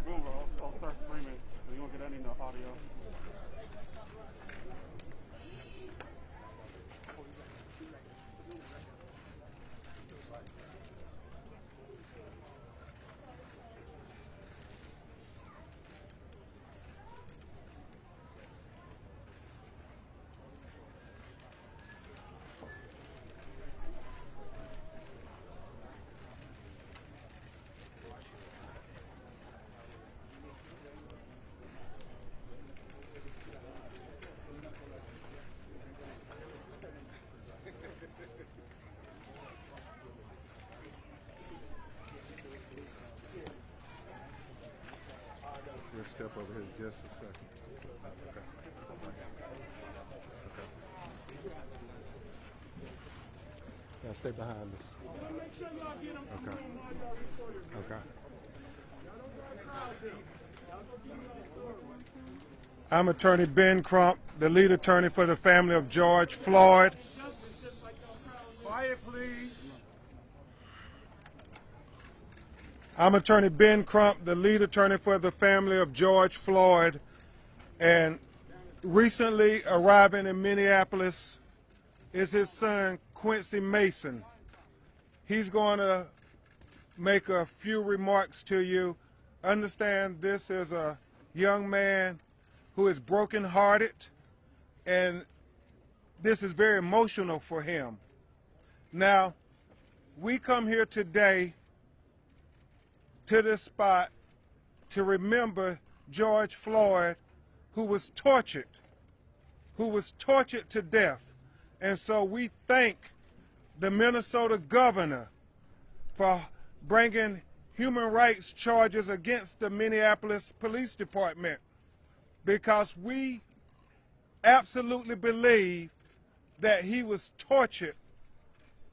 boom, I'll start screaming, so you won't get any audio. Let's step over here just a second. Okay. Okay. Now stay behind us. Make sure y'all get them Okay. Okay. I'm Attorney Ben Crump, the lead attorney for the family of George Floyd. Quiet, please. I'm Attorney Ben Crump, the lead attorney for the family of George Floyd, and recently arriving in Minneapolis is his son, Quincy Mason. He's going to make a few remarks to you. Understand this is a young man who is brokenhearted, and this is very emotional for him. Now, we come here today to this spot to remember George Floyd, who was tortured to death. And so we thank the Minnesota governor for bringing human rights charges against the Minneapolis Police Department, because we absolutely believe that he was tortured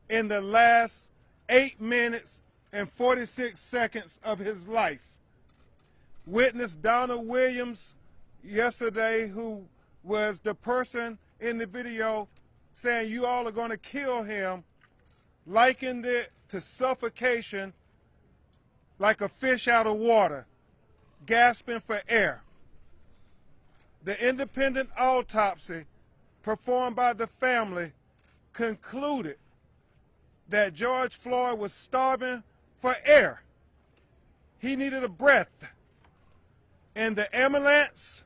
in the last 8 minutes and 46 seconds of his life. Witness Donna Williams yesterday, who was the person in the video saying you all are going to kill him, likened it to suffocation, like a fish out of water, gasping for air. The independent autopsy performed by the family concluded that George Floyd was starving for air. He needed a breath. And the ambulance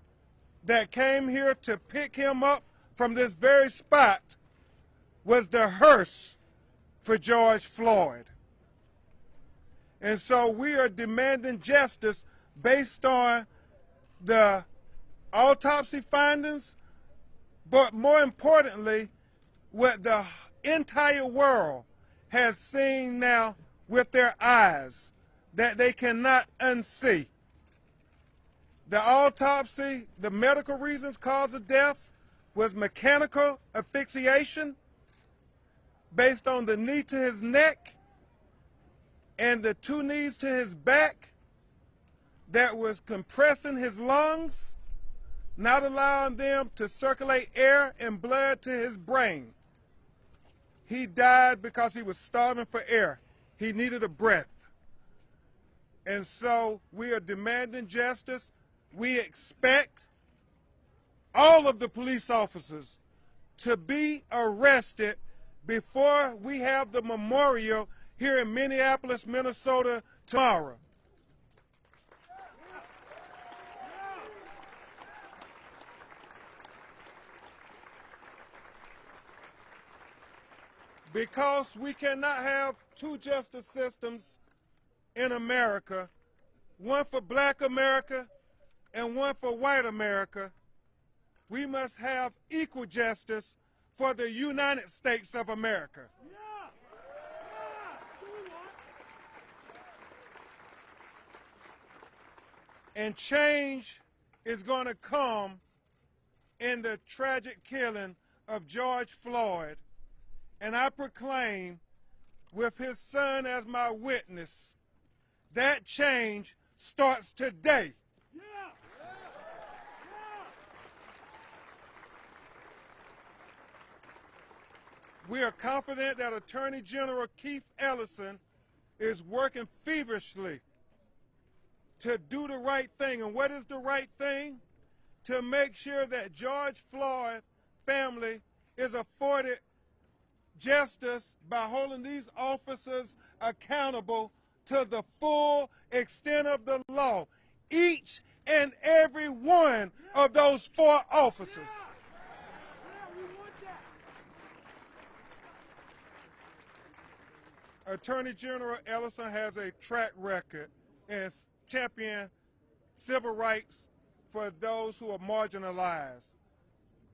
that came here to pick him up from this very spot was the hearse for George Floyd. And so we are demanding justice based on the autopsy findings, but more importantly, what the entire world has seen now with their eyes that they cannot unsee. The autopsy, the medical reasons, cause of death was mechanical asphyxiation based on the knee to his neck and the 2 knees to his back that was compressing his lungs, not allowing them to circulate air and blood to his brain. He died because he was starving for air. He needed a breath. And so we are demanding justice. We expect all of the police officers to be arrested before we have the memorial here in Minneapolis, Minnesota tomorrow. Because we cannot have 2 justice systems in America, one for black America and one for white America, we must have equal justice for the United States of America. And change is going to come in the tragic killing of George Floyd. And I proclaim, with his son as my witness, that change starts today. We are confident that Attorney General Keith Ellison is working feverishly to do the right thing. And what is the right thing? To make sure that George Floyd family is afforded justice by holding these officers accountable to the full extent of the law. Each and every one of those 4 officers. Attorney General Ellison has a track record as champion civil rights for those who are marginalized,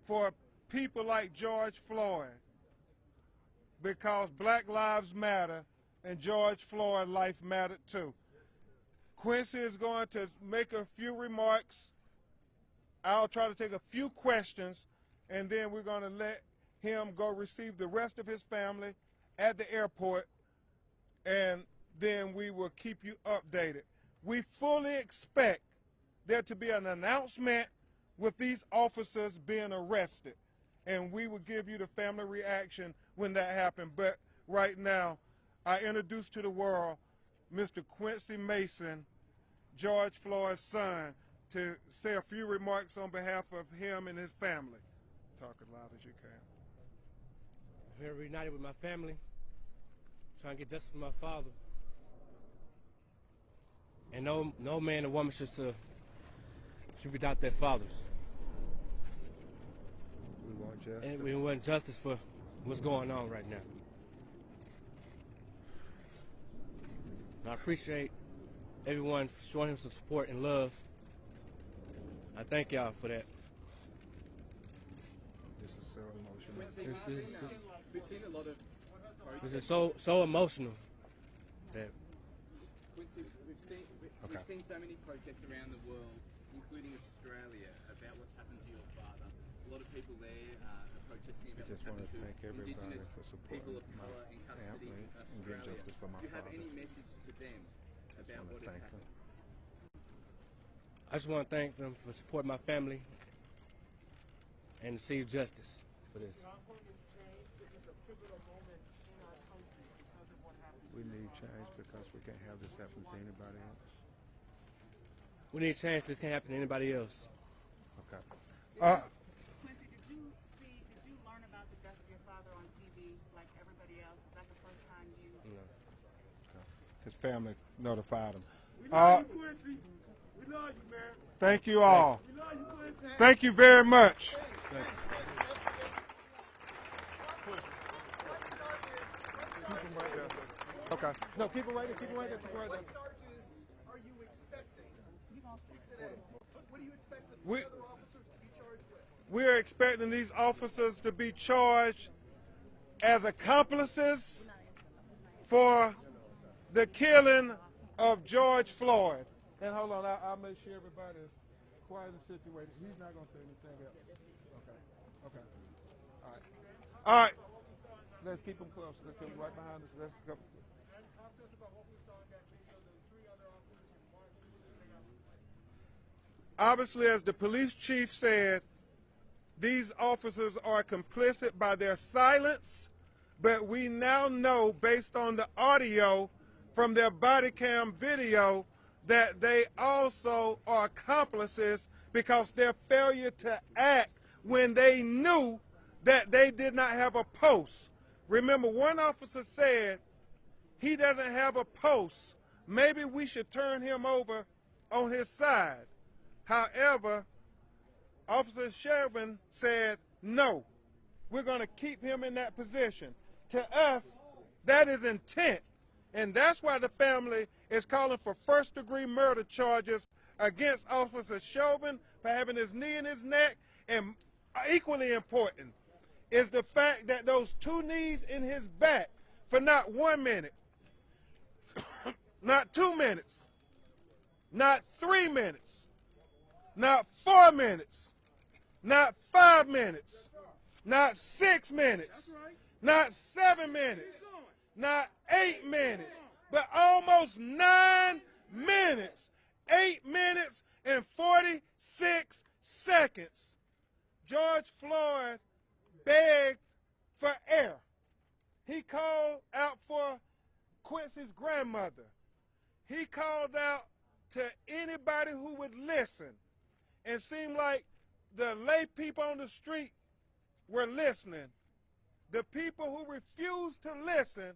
for people like George Floyd, because Black Lives Matter and George Floyd life mattered too. Quincy is going to make a few remarks. I'll try to take a few questions, and then we're going to let him go receive the rest of his family at the airport, and then we will keep you updated. We fully expect there to be an announcement with these officers being arrested, and we will give you the family reaction when that happens. But right now, I introduce to the world Mr. Quincy Mason, George Floyd's son, to say a few remarks on behalf of him and his family. Talk as loud as you can. I'm here reunited with my family, trying to get justice for my father. And no man or woman should be without their fathers. We want justice. And we want justice for what's going on right now. And I appreciate everyone for showing him some support and love. I thank y'all for that. This is so emotional. We've seen a lot of This is so emotional that we've seen so many protests around the world, including Australia, about what's happened to your father. A lot of people there are protesting about what's happened to Indigenous people of colour in custody in Australia. Do you have any message to them about what has happened? I just want to thank them for supporting my family and receive justice for this. We need change because we can't have this happen to anybody else. We need change. This can't happen to anybody else. Okay. Quincy, did you learn about the death of your father on TV like everybody else? Is that the first time you? No. Okay. His family notified him. We love you, Quincy. We love you, man. Thank you all. We love you, Quincy. Thank you very much. Thank you. Keep him right there. Okay. No, keep him right there. Keep him right there. Keep him right there. What charges are you expecting today? What do you expect the We- other officers to be charged with? We are expecting these officers to be charged as accomplices for the killing of George Floyd. And hold on, I'll make sure everybody is quiet and situated. He's not going to say anything else. Okay. All right. All right. Let's keep them close. Let's keep them right behind us. Let's go. Obviously, as the police chief said, these officers are complicit by their silence, but we now know, based on the audio from their body cam video, that they also are accomplices because their failure to act when they knew that they did not have a post. Remember, one officer said, he doesn't have a post. Maybe we should turn him over on his side. However, Officer Shervin said, no, we're going to keep him in that position. To us, that is intent. And that's why the family is calling for first-degree murder charges against Officer Chauvin for having his knee in his neck. And equally important is the fact that those 2 knees in his back for not 1 minute, not 2 minutes, not 3 minutes, not 4 minutes, not 5 minutes, not 6 minutes, not 7 minutes, not 8 minutes, but almost 9 minutes. 8 minutes and 46 seconds. George Floyd begged for air. He called out for Quincy's grandmother. He called out to anybody who would listen. And seemed like the lay people on the street were listening. The people who refused to listen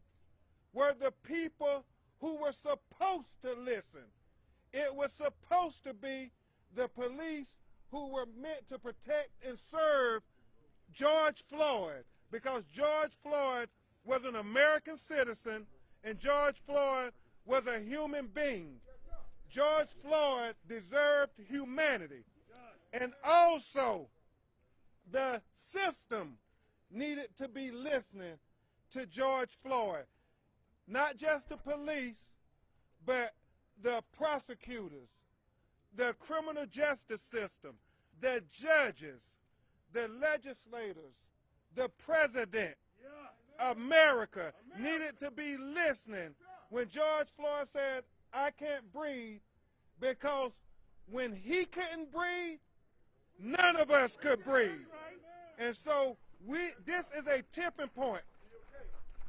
were the people who were supposed to listen. It was supposed to be the police who were meant to protect and serve George Floyd, because George Floyd was an American citizen and George Floyd was a human being. George Floyd deserved humanity. And also, the system needed to be listening to George Floyd. Not just the police, but the prosecutors, the criminal justice system, the judges, the legislators, the president. America needed to be listening when George Floyd said, "I can't breathe," because when he couldn't breathe, none of us could breathe. And so this is a tipping point.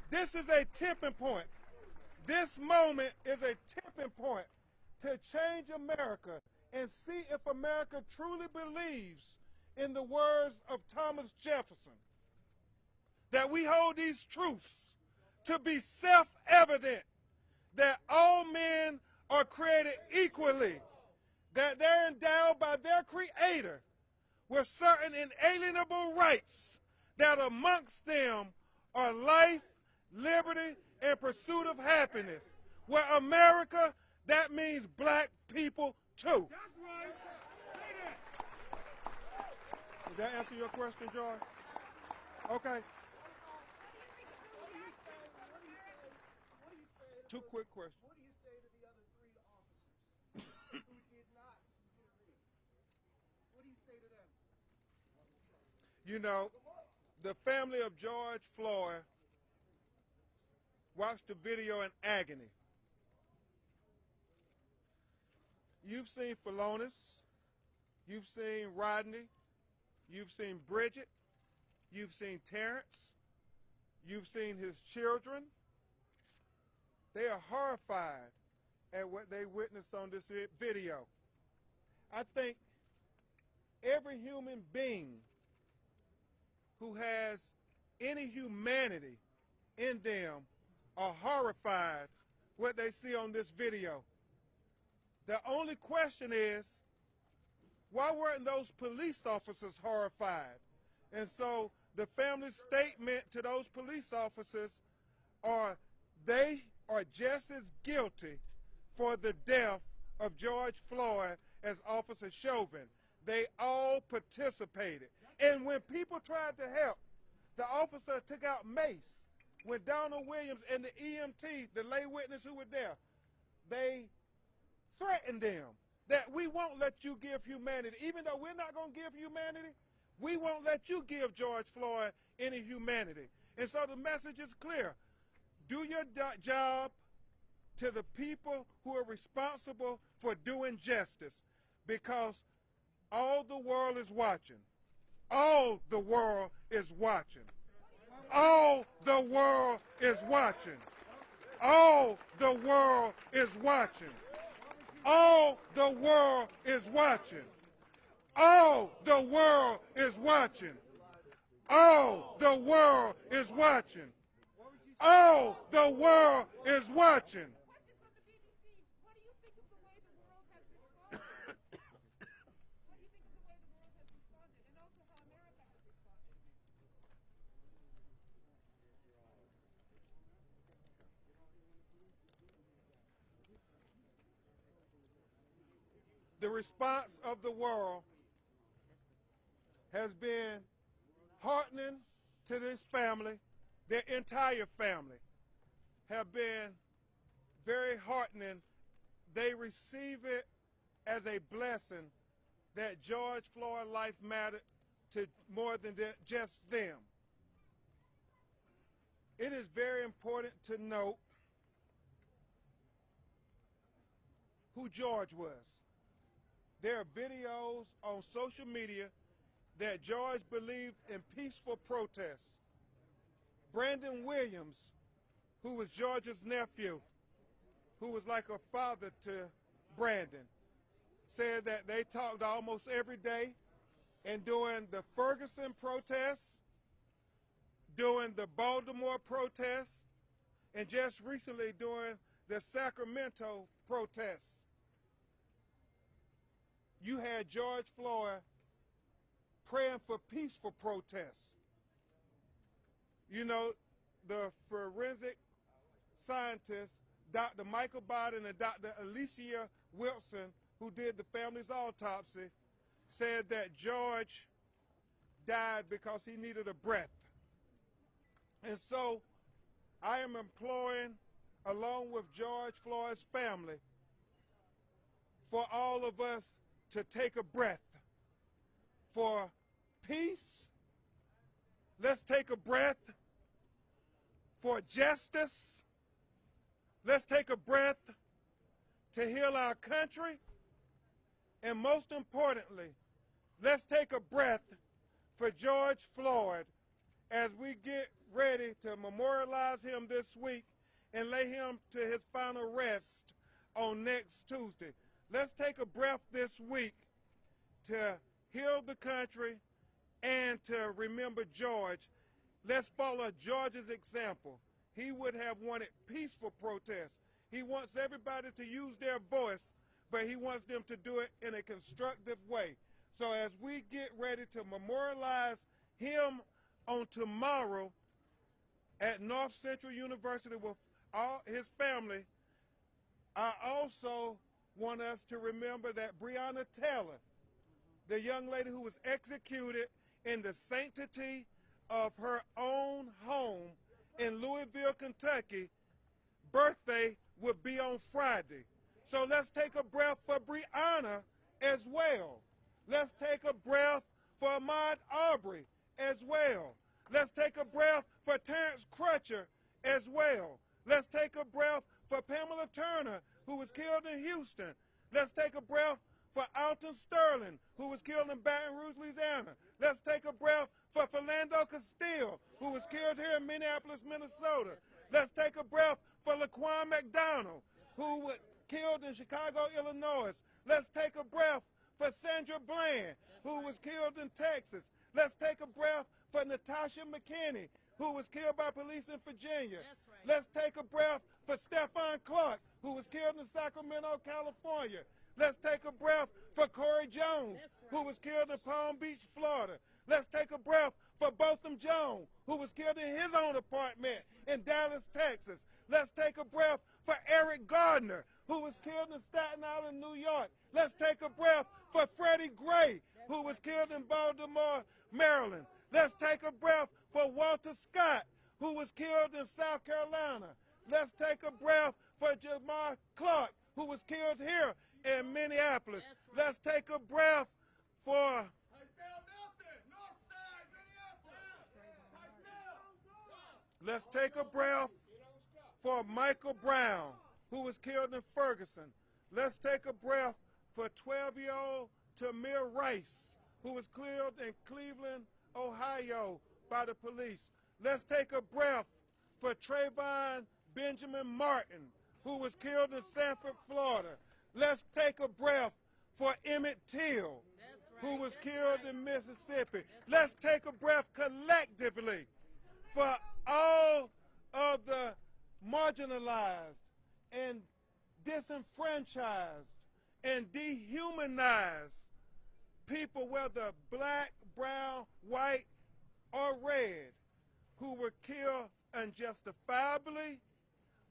This is a tipping point. This moment is a tipping point to change America and see if America truly believes in the words of Thomas Jefferson, that we hold these truths to be self-evident, that all men are created equally, that they're endowed by their Creator with certain inalienable rights, that amongst them are life, liberty, and pursuit of happiness. Where America, that means black people too. That's right. Say that. Did that answer your question, George? Okay. Two quick questions. What do you say to the other 3 officers who did not agree? What do you say to them? You know, the family of George Floyd watched the video in agony. You've seen Philonis, you've seen Rodney, you've seen Bridget, you've seen Terrence, you've seen his children. They are horrified at what they witnessed on this video. I think every human being who has any humanity in them are horrified what they see on this video. The only question is, why weren't those police officers horrified? And so the family's statement to those police officers are they are just as guilty for the death of George Floyd as Officer Chauvin. They all participated. And when people tried to help, the officer took out mace. When Donald Williams and the EMT, the lay witness who were there, they threatened them that we won't let you give humanity. Even though we're not going to give humanity, we won't let you give George Floyd any humanity. And so the message is clear. Do your job to the people who are responsible for doing justice, because all the world is watching. All the world is watching. All the world is watching. All the world is watching. All the world is watching. All the world is watching. All the world is watching. All the world is watching. Question from the BBC. What do you think of the way the world has responded? What do you think of the way the world has responded, and also how America has responded? The response of the world has been heartening to this family. Their entire family have been very heartening. They receive it as a blessing that George Floyd's life mattered to more than just them. It is very important to note who George was. There are videos on social media that George believed in peaceful protests. Brandon Williams, who was George's nephew, who was like a father to Brandon, said that they talked almost every day, and during the Ferguson protests, during the Baltimore protests, and just recently during the Sacramento protests, you had George Floyd praying for peaceful protests. You know, the forensic scientists, Dr. Michael Biden and Dr. Alicia Wilson, who did the family's autopsy, said that George died because he needed a breath. And so I am imploring, along with George Floyd's family, for all of us to take a breath. For peace, let's take a breath. For justice, let's take a breath to heal our country. And most importantly, let's take a breath for George Floyd as we get ready to memorialize him this week and lay him to his final rest on next Tuesday. Let's take a breath this week to heal the country and to remember George. Let's follow George's example. He would have wanted peaceful protests. He wants everybody to use their voice, but he wants them to do it in a constructive way. So as we get ready to memorialize him on tomorrow at North Central University with all his family, I also want us to remember that Breonna Taylor, the young lady who was executed in the sanctity of her own home in Louisville, Kentucky, birthday would be on Friday. So let's take a breath for Breonna as well. Let's take a breath for Ahmaud Arbery as well. Let's take a breath for Terrence Crutcher as well. Let's take a breath for Pamela Turner, who was killed in Houston. Let's take a breath for Alton Sterling, who was killed in Baton Rouge, Louisiana. Let's take a breath for Philando Castile, who was killed here in Minneapolis, Minnesota. Let's take a breath for Laquan McDonald, who was killed in Chicago, Illinois. Let's take a breath for Sandra Bland, who was killed in Texas. Let's take a breath for Natasha McKinney, who was killed by police in Virginia. Let's take a breath for Stephon Clark, who was killed in Sacramento, California. Let's take a breath for Corey Jones, who was killed in Palm Beach, Florida. Let's take a breath for Botham Jones, who was killed in his own apartment in Dallas, Texas. Let's take a breath for Eric Gardner, who was killed in Staten Island, New York. Let's take a breath for Freddie Gray, who was killed in Baltimore, Maryland. Let's take a breath for Walter Scott, who was killed in South Carolina. Let's take a breath for Jamar Clark, who was killed here in Minneapolis. Let's take a breath for Let's take a breath for Michael Brown, who was killed in Ferguson. Let's take a breath for 12-year-old Tamir Rice, who was killed in Cleveland, Ohio by the police. Let's take a breath for Trayvon Benjamin Martin, who was killed in Sanford, Florida. Let's take a breath for Emmett Till, who was killed in Mississippi. Let's take a breath collectively for all of the marginalized and disenfranchised and dehumanized people, whether black, brown, white, or red, who were killed unjustifiably,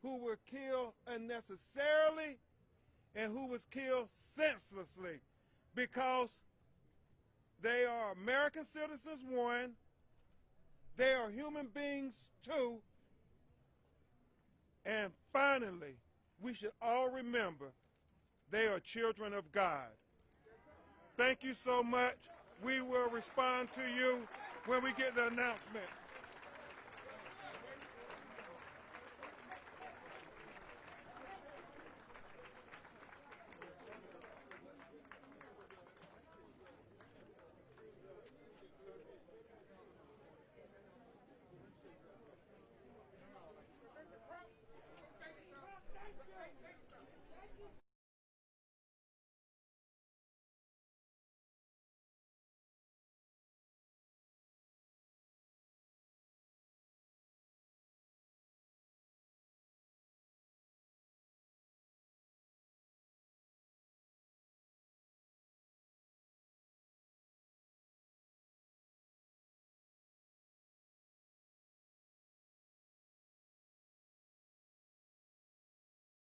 who were killed unnecessarily, and who was killed senselessly, because they are American citizens, one, they are human beings, two, and finally, we should all remember they are children of God. Thank you so much. We will respond to you when we get the announcement.